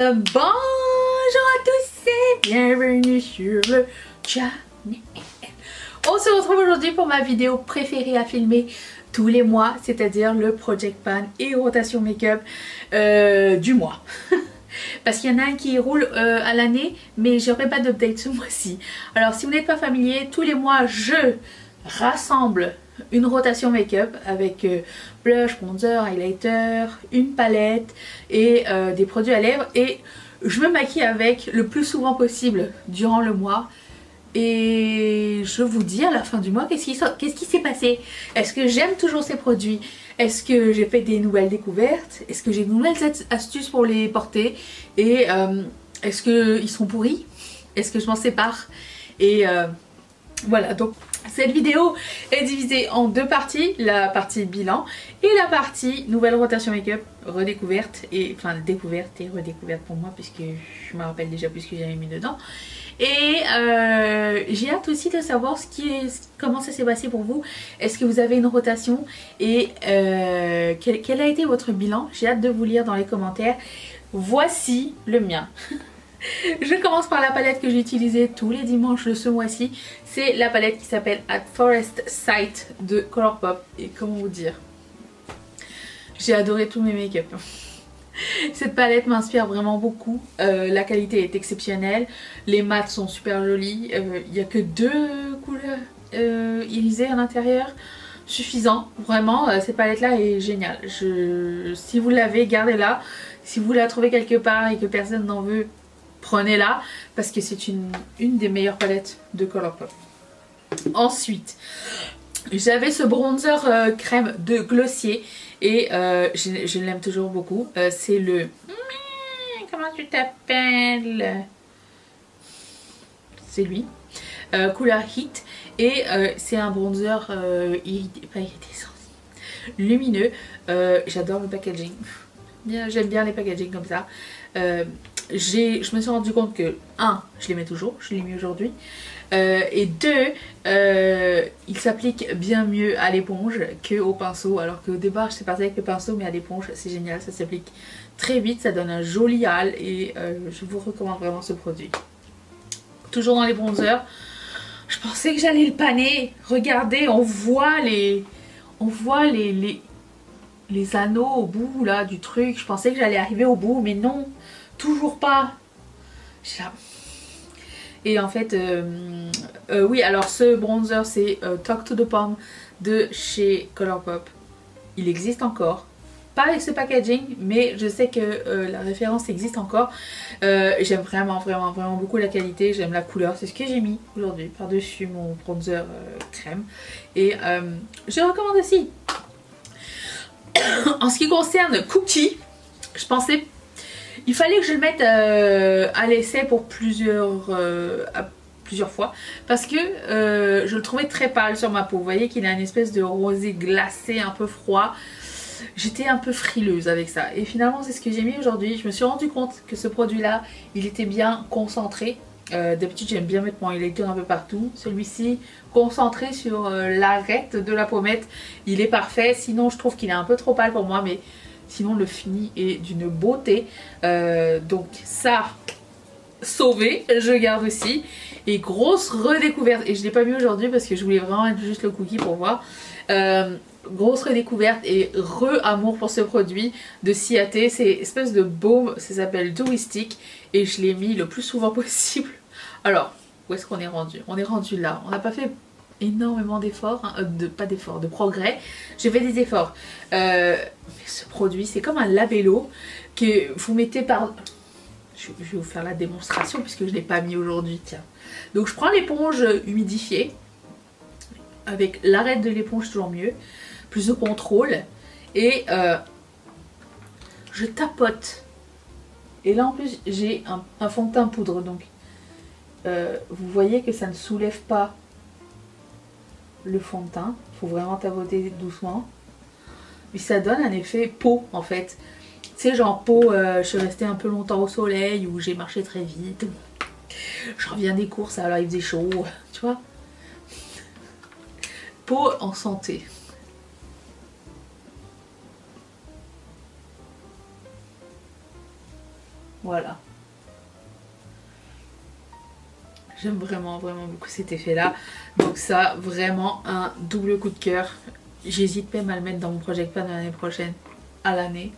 Bonjour à tous et bienvenue sur le channel. On se retrouve aujourd'hui pour ma vidéo préférée à filmer tous les mois, c'est-à-dire le Project Pan et rotation make-up du mois. Parce qu'il y en a un qui roule à l'année, mais j'aurai pas d'update ce mois-ci. Alors si vous n'êtes pas familier, tous les mois je rassemble une rotation make-up avec blush, bronzer, highlighter, une palette et des produits à lèvres, et je me maquille avec le plus souvent possible durant le mois. Et je vous dis à la fin du mois qu'est-ce qui s'est passé. Est-ce que j'aime toujours ces produits? Est-ce que j'ai fait des nouvelles découvertes? Est-ce que j'ai de nouvelles astuces pour les porter? Et est-ce qu'ils sont pourris? Est-ce que je m'en sépare? Et voilà, donc cette vidéo est divisée en deux parties, la partie bilan et la partie nouvelle rotation make-up, redécouverte, et enfin découverte et redécouverte pour moi puisque je me rappelle déjà plus ce que j'avais mis dedans. Et j'ai hâte aussi de savoir comment ça s'est passé pour vous. Est-ce que vous avez une rotation et quel a été votre bilan? J'ai hâte de vous lire dans les commentaires. Voici le mien. Je commence par la palette que j'ai utilisée tous les dimanches de ce mois-ci. C'est la palette qui s'appelle At Forest Sight de Colourpop. Et comment vous dire, j'ai adoré tous mes make-up. Cette palette m'inspire vraiment beaucoup. La qualité est exceptionnelle. Les mats sont super jolis. Il n'y a que deux couleurs irisées à l'intérieur. Suffisant. Vraiment, cette palette-là est géniale. Si vous l'avez, gardez-la. Si vous la trouvez quelque part et que personne n'en veut, prenez-la, parce que c'est une des meilleures palettes de Colourpop. Ensuite, j'avais ce bronzer crème de Glossier et je l'aime toujours beaucoup. C'est le... Comment tu t'appelles? C'est lui. Couleur Heat. Et c'est un bronzer lumineux. J'adore le packaging. J'aime bien les packaging comme ça. Je me suis rendu compte que 1, je les mets toujours, je l'ai mis aujourd'hui, et 2, il s'applique bien mieux à l'éponge qu'au pinceau, alors qu'au départ je suis partie avec le pinceau, mais à l'éponge c'est génial, ça s'applique très vite, ça donne un joli hâle, et je vous recommande vraiment ce produit. Toujours dans les bronzers, je pensais que j'allais le paner. Regardez, on voit les anneaux au bout là du truc. Je pensais que j'allais arriver au bout, mais non, toujours pas. Et en fait, oui, alors ce bronzer c'est Talk to the Palm de chez Colourpop. Il existe encore. Pas avec ce packaging, mais je sais que la référence existe encore. J'aime vraiment beaucoup la qualité, j'aime la couleur. C'est ce que j'ai mis aujourd'hui par-dessus mon bronzer crème. Et je recommande aussi. En ce qui concerne Cookie, je pensais il fallait que je le mette à l'essai pour plusieurs fois, parce que je le trouvais très pâle sur ma peau. Vous voyez qu'il a une espèce de rosé glacé un peu froid. J'étais un peu frileuse avec ça, et finalement c'est ce que j'ai mis aujourd'hui. Je me suis rendu compte que ce produit là il était bien concentré. D'habitude j'aime bien mettre mon highlighter un peu partout. Celui-ci concentré sur l'arête de la pommette, il est parfait. Sinon je trouve qu'il est un peu trop pâle pour moi, mais sinon le fini est d'une beauté. Donc ça, sauvé, je garde aussi. Et grosse redécouverte, et je ne l'ai pas mis aujourd'hui parce que je voulais vraiment être juste le cookie pour voir. Grosse redécouverte et re-amour pour ce produit de Ciaté. C'est espèce de baume, ça s'appelle Dewy Stick, et je l'ai mis le plus souvent possible. Alors, où est-ce qu'on est rendu? On est rendu là. On n'a pas fait énormément d'efforts, hein, de progrès. J'ai fait des efforts. Mais ce produit, c'est comme un labello que vous mettez par... Je vais vous faire la démonstration puisque je ne l'ai pas mis aujourd'hui. Tiens. Donc je prends l'éponge humidifiée. Avec l'arête de l'éponge, toujours mieux. Plus de contrôle. Et je tapote. Et là en plus j'ai un fond de teint poudre. Donc vous voyez que ça ne soulève pas le fond de teint. Il faut vraiment tapoter doucement. Mais ça donne un effet peau en fait. Tu sais, genre peau, je suis restée un peu longtemps au soleil ou j'ai marché très vite. Je reviens des courses, alors il faisait chaud, tu vois. Peau en santé. Voilà. J'aime vraiment beaucoup cet effet là. Donc ça, vraiment un double coup de cœur. J'hésite même à le mettre dans mon Project Pan de l'année prochaine. À l'année.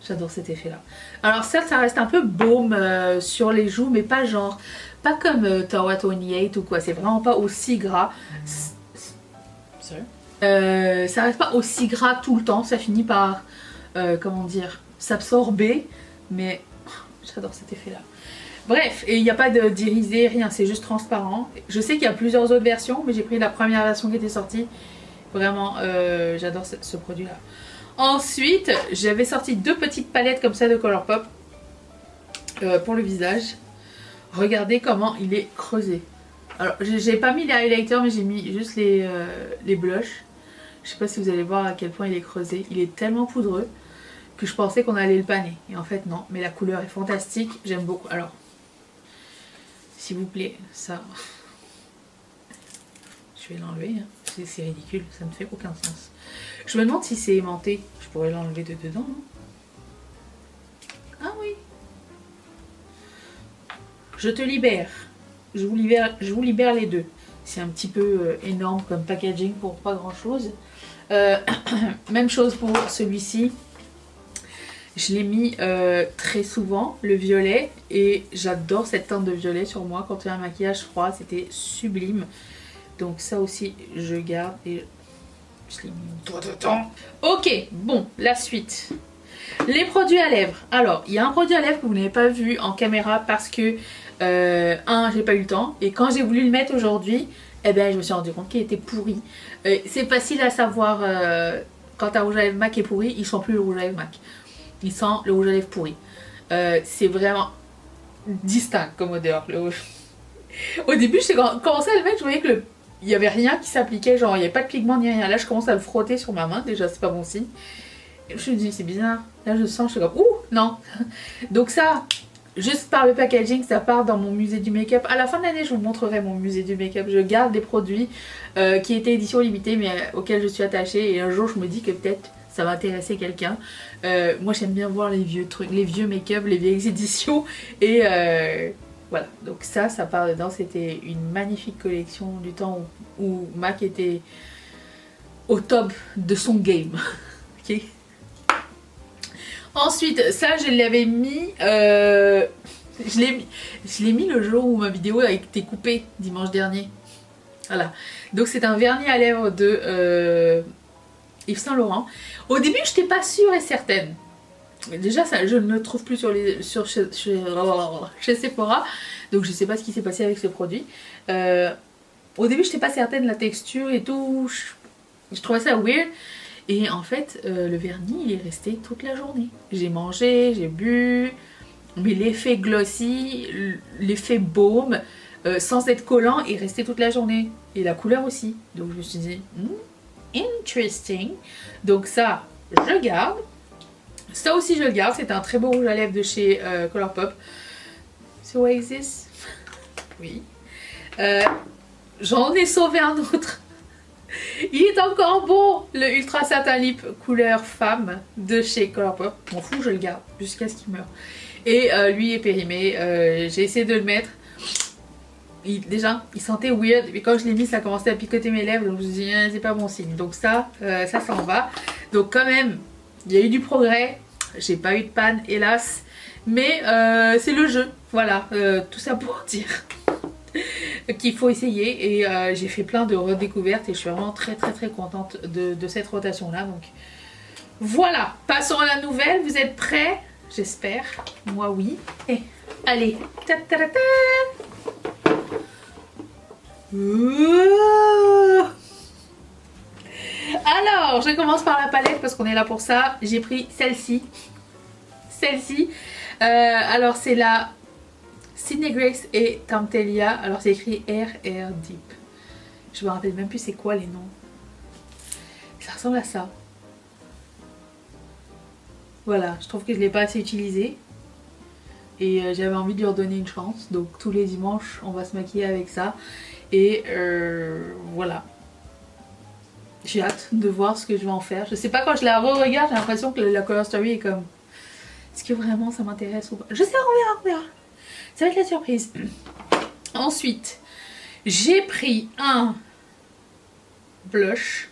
J'adore cet effet là. Alors certes ça reste un peu baume sur les joues, mais pas genre, pas comme Tower 28 ou quoi, c'est vraiment pas aussi gras. Ça reste pas aussi gras tout le temps, ça finit par, comment dire, s'absorber, mais j'adore cet effet là. Bref, et il n'y a pas d'irisé, rien, c'est juste transparent. Je sais qu'il y a plusieurs autres versions, mais j'ai pris la première version qui était sortie. Vraiment, j'adore ce produit là. Ensuite, j'avais sorti 2 petites palettes comme ça de Colourpop pour le visage. Regardez comment il est creusé. Alors, j'ai pas mis les highlighters, mais j'ai mis juste les blushs. Je sais pas si vous allez voir à quel point il est creusé. Il est tellement poudreux que je pensais qu'on allait le paner. Et en fait, non. Mais la couleur est fantastique. J'aime beaucoup. Alors, s'il vous plaît, ça... Je vais l'enlever. Hein. C'est ridicule. Ça ne fait aucun sens. Je me demande si c'est aimanté. Je pourrais l'enlever de dedans, non? Ah oui. Je te libère. Je vous libère les deux. C'est un petit peu énorme comme packaging pour pas grand chose. Même chose pour celui-ci. Je l'ai mis très souvent, le violet. Et j'adore cette teinte de violet sur moi. Quand il y a un maquillage froid, c'était sublime. Donc ça aussi, je garde et je l'ai mis au doigt dedans. Ok, bon, la suite. Les produits à lèvres. Alors, il y a un produit à lèvres que vous n'avez pas vu en caméra parce que, j'ai pas eu le temps. Et quand j'ai voulu le mettre aujourd'hui, eh ben, je me suis rendu compte qu'il était pourri. C'est facile à savoir quand un rouge à lèvres MAC est pourri, il sent plus le rouge à lèvres MAC. Il sent le rouge à lèvres pourri. C'est vraiment distinct comme odeur. Au début, j'ai commencé à le mettre, je voyais que il n'y avait rien qui s'appliquait, genre il n'y avait pas de pigment ni rien. Là, je commence à le frotter sur ma main, déjà, c'est pas bon signe. Et je me dis, c'est bizarre. Là, je sens, je suis comme, ouh, non. Donc, ça, juste par le packaging, ça part dans mon musée du make-up. À la fin de l'année, je vous montrerai mon musée du make-up. Je garde des produits qui étaient édition limitée, mais auxquels je suis attachée. Et un jour, je me dis que peut-être ça va intéresser quelqu'un. Moi, j'aime bien voir les vieux trucs, les vieux make-up, les vieilles éditions. Et. Voilà, donc ça part dedans. C'était une magnifique collection du temps où MAC était au top de son game. Ok. Ensuite, ça je l'avais mis, je l'ai mis le jour où ma vidéo a été coupée, dimanche dernier. Voilà, donc c'est un vernis à lèvres de Yves Saint Laurent. Au début, je n'étais pas sûre et certaine. Déjà, ça, je ne le trouve plus chez Sephora, donc je sais pas ce qui s'est passé avec ce produit. Au début, je n'étais pas certaine de la texture et tout, je trouvais ça weird. Et en fait, le vernis, il est resté toute la journée. J'ai mangé, j'ai bu, mais l'effet glossy, l'effet baume, sans être collant, est resté toute la journée. Et la couleur aussi. Donc je me suis dit, interesting. Donc ça, je garde. Ça aussi je le garde, c'est un très beau rouge à lèvres de chez Colourpop. So what is this? Oui. J'en ai sauvé un autre. Il est encore beau, le Ultra Satin Lip couleur femme de chez Colourpop. M'en fous, je le garde jusqu'à ce qu'il meure. Et lui est périmé, j'ai essayé de le mettre. Déjà, il sentait weird, mais quand je l'ai mis, ça a commencé à picoter mes lèvres, donc je me suis dit, c'est pas bon signe. Donc ça s'en va. Donc quand même, il y a eu du progrès. J'ai pas eu de panne, hélas. Mais c'est le jeu. Voilà, tout ça pour dire qu'il faut essayer. Et j'ai fait plein de redécouvertes et je suis vraiment très contente de cette rotation là. Donc voilà, passons à la nouvelle. Vous êtes prêts? J'espère. Moi oui. Et allez. Ta -ta -ta -ta. Alors, je commence par la palette parce qu'on est là pour ça. J'ai pris celle-ci. Alors, c'est la Sydney Grace et Temptalia. Alors, c'est écrit RR Deep. Je me rappelle même plus c'est quoi les noms. Ça ressemble à ça. Voilà, je trouve que je ne l'ai pas assez utilisé. Et j'avais envie de lui redonner une chance. Donc, tous les dimanches, on va se maquiller avec ça. Et voilà. J'ai hâte de voir ce que je vais en faire. Je sais pas, quand je la re-regarde, j'ai l'impression que la Color Story est comme Est-ce que vraiment ça m'intéresse ou pas? Je sais pas, on verra. Ça va être la surprise. Ensuite, j'ai pris un blush,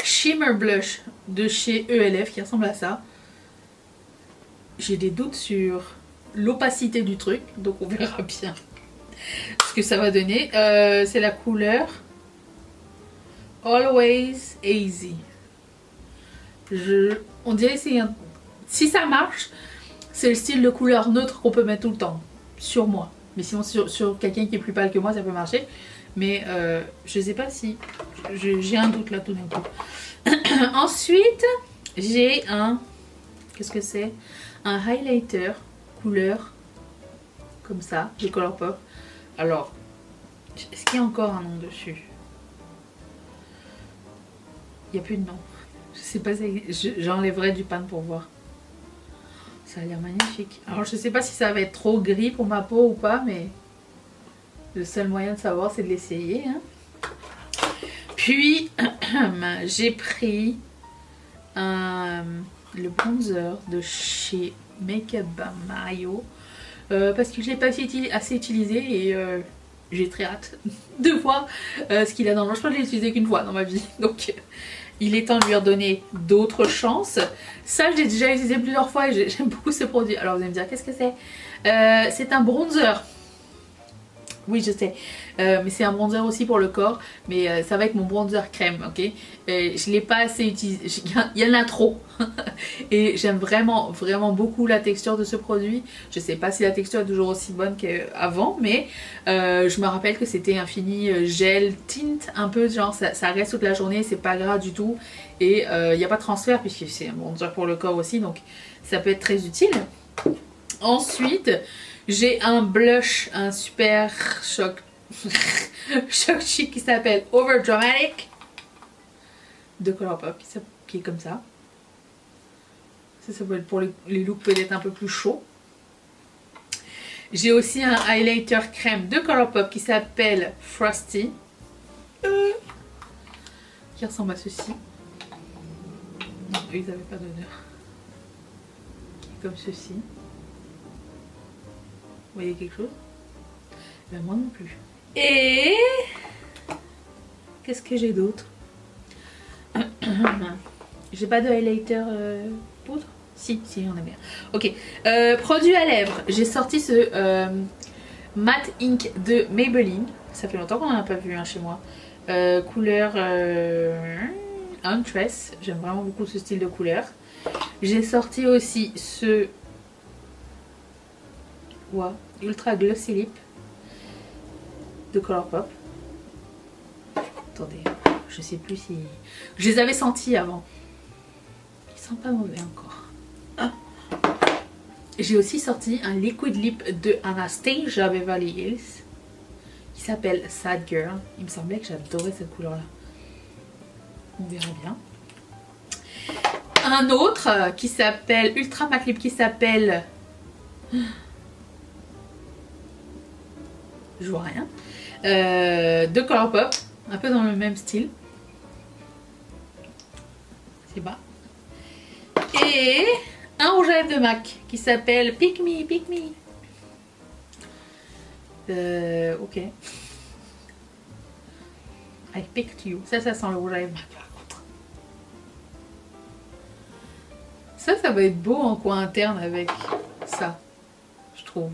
Shimmer Blush de chez ELF qui ressemble à ça. J'ai des doutes sur l'opacité du truc, donc on verra bien ce que ça va donner. C'est la couleur Always Easy. On dirait que si ça marche, c'est le style de couleur neutre qu'on peut mettre tout le temps sur moi. Mais sinon sur quelqu'un qui est plus pâle que moi ça peut marcher. Mais je sais pas si... J'ai un doute là tout d'un coup. Ensuite, j'ai un... Qu'est-ce que c'est? Un highlighter couleur comme ça, de Colourpop. Alors, est-ce qu'il y a encore un nom dessus? Il n'y a plus de nom. Je sais pas si j'enlèverai du pan pour voir. Ça a l'air magnifique. Alors je sais pas si ça va être trop gris pour ma peau ou pas, mais le seul moyen de savoir c'est de l'essayer. Hein. Puis j'ai pris le bronzer de chez Makeup by Mario parce que je l'ai pas assez utilisé et j'ai très hâte de voir ce qu'il a dans le. Je crois que je l'ai utilisé qu'une fois dans ma vie, donc il est temps de lui redonner d'autres chances. Ça, je l'ai déjà utilisé plusieurs fois et j'aime beaucoup ce produit. Alors vous allez me dire, qu'est-ce que c'est? C'est un bronzer. Oui, je sais. Mais c'est un bronzer aussi pour le corps. Mais ça va être mon bronzer crème, ok? Je ne l'ai pas assez utilisé. Il y en a trop. Et j'aime vraiment, vraiment beaucoup la texture de ce produit. Je ne sais pas si la texture est toujours aussi bonne qu'avant. Mais je me rappelle que c'était un fini gel tint. Un peu genre ça reste toute la journée. C'est pas gras du tout. Et il n'y a pas de transfert puisque c'est un bronzer pour le corps aussi. Donc ça peut être très utile. Ensuite... j'ai un blush, un super choc chic qui s'appelle Over Dramatic de Colourpop qui est comme ça. Ça peut être pour les looks peut-être un peu plus chauds. J'ai aussi un highlighter crème de Colourpop qui s'appelle Frosty qui ressemble à ceci. Non, eux, ils n'avaient pas d'odeur. Qui est comme ceci. Vous voyez quelque chose? Ben moi non plus. Et qu'est-ce que j'ai d'autre? J'ai pas de highlighter poudre? Si, on a bien. Ok. Produit à lèvres. J'ai sorti ce Matte Ink de Maybelline. Ça fait longtemps qu'on n'en a pas vu un chez moi. Couleur Untress. J'aime vraiment beaucoup ce style de couleur. J'ai sorti aussi ce Ultra Glossy Lip de Colourpop. Attendez, je sais plus si... Je les avais sentis avant. Ils sont pas mauvais encore. Ah. J'ai aussi sorti un Liquid Lip de Anastasia Beverly Hills qui s'appelle Sad Girl. Il me semblait que j'adorais cette couleur là. On verra bien. Un autre qui s'appelle Ultra Matte Lip qui s'appelle... je vois rien, de Colourpop, un peu dans le même style, c'est bas, et un rouge à lèvres de MAC qui s'appelle Pick Me, Pick Me. Ok, I picked you. Ça sent le rouge à lèvres MAC par contre. Ça va être beau en coin interne avec ça, je trouve,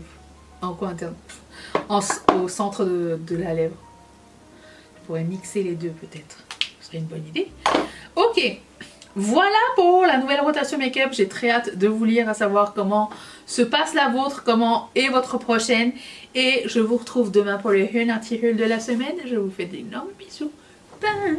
en coin interne. Au centre de la lèvre. Je pourrais mixer les deux peut-être. Ce serait une bonne idée. Ok. Voilà pour la nouvelle rotation make-up. J'ai très hâte de vous lire, à savoir comment se passe la vôtre, comment est votre prochaine. Et je vous retrouve demain pour le Haul Naughty Haul de la semaine. Je vous fais d'énormes bisous. Bye.